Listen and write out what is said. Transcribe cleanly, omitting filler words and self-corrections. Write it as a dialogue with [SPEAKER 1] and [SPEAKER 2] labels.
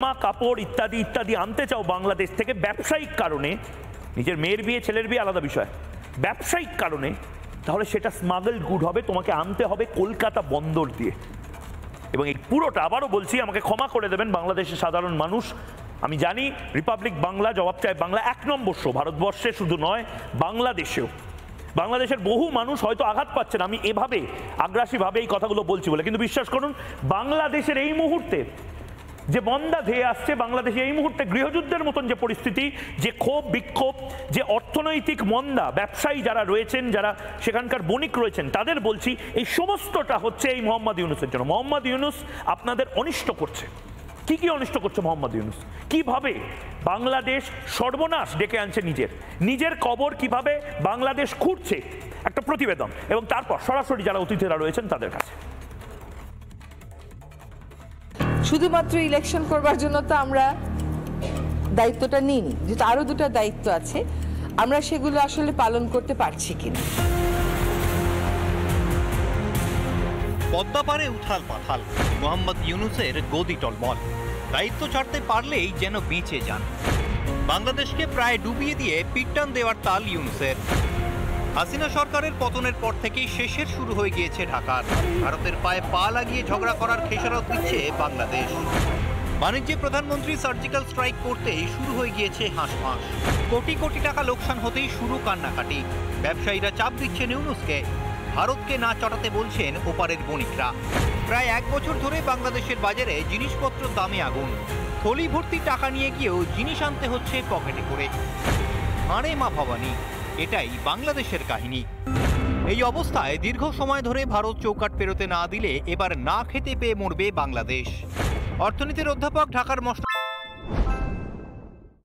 [SPEAKER 1] জামা কাপড় ইত্যাদি ইত্যাদি আনতে চাও বাংলাদেশ থেকে ব্যবসায়িক কারণে, নিজের মেয়ের বিয়ে ছেলের বিয়ে আলাদা বিষয়, ব্যবসায়িক কারণে, তাহলে সেটা স্মাগল গুড হবে, তোমাকে আনতে হবে কলকাতা বন্দর দিয়ে। এবং এই পুরোটা আবারও বলছি, আমাকে ক্ষমা করে দেবেন বাংলাদেশের সাধারণ মানুষ, আমি জানি রিপাবলিক বাংলা, জবাব চায় বাংলা 1 নম্বর শো, ভারতবর্ষে শুধু নয় বাংলাদেশেও। বাংলাদেশের বহু মানুষ হয়তো আঘাত পাচ্ছেন আমি এভাবে আগ্রাসীভাবে এই কথাগুলো বলছি বলে, কিন্তু বিশ্বাস করুন বাংলাদেশের এই মুহূর্তে যে মন্দা ধেয়ে আসছে, বাংলাদেশে এই মুহূর্তে গৃহযুদ্ধের মতন যে পরিস্থিতি, যে ক্ষোভ বিক্ষোভ, যে অর্থনৈতিক মন্দা, ব্যবসায়ী যারা রয়েছেন, যারা সেখানকার বণিক রয়েছেন, তাদের বলছি এই সমস্তটা হচ্ছে এই মোহাম্মদ ইউনূসের জন্য। মোহাম্মদ ইউনূস আপনাদের অনিষ্ট করছে। কি কি অনিষ্ট করছে মোহাম্মদ ইউনূস? কিভাবে বাংলাদেশ সর্বনাশ ডেকে আনছে, নিজের কবর কিভাবে বাংলাদেশ খুঁড়ছে, একটা প্রতিবেদন, এবং তারপর সরাসরি যারা অতিথিরা রয়েছেন তাদের কাছে।
[SPEAKER 2] শুধুমাত্র ইলেকশন করবার জন্য তো আমরা দায়িত্বটা নিইনি, যেহেতু আরো দুটো দায়িত্ব আছে, আমরা সেগুলো আসলে পালন করতে পারছি কিনা।
[SPEAKER 3] পদ্মা পারে উথাল পাথাল, মোহাম্মদ ইউনূসের গদি টলমল, দায়িত্ব ছাড়তে পারলেই যেন বেঁচে যান। বাংলাদেশকে প্রায় ডুবিয়ে দিয়ে পিটটান দেওয়ার তাল ইউনূসের। হাসিনা সরকারের পতনের পর থেকেই শেষের শুরু হয়ে গিয়েছে ঢাকার। ভারতের পায়ে পা লাগিয়ে ঝগড়া করার খেসারত দিচ্ছে বাংলাদেশ। বাণিজ্যে প্রধানমন্ত্রী সার্জিক্যাল স্ট্রাইক করতেই শুরু হয়ে গিয়েছে হাঁসফাঁস। কোটি কোটি টাকা লোকসান হতেই শুরু কান্নাকাটি। ব্যবসায়ীরা চাপ দিচ্ছেন ইউনূসকে, ভারতকে না চটাতে বলছেন ওপারের বণিকরা। প্রায় 1 বছর ধরে বাংলাদেশের বাজারে জিনিসপত্রের দামে আগুন। থলি ভর্তি টাকা নিয়ে গিয়েও জিনিস আনতে হচ্ছে পকেটে করে। হাড়ে মা ভবানী, এটাই বাংলাদেশের কাহিনী। এই অবস্থায় দীর্ঘ সময় ধরে ভারত চৌকাঠ পেরোতে না দিলে এবার না খেতে পেয়ে মরবে বাংলাদেশ। অর্থনীতির অধ্যাপক, ঢাকার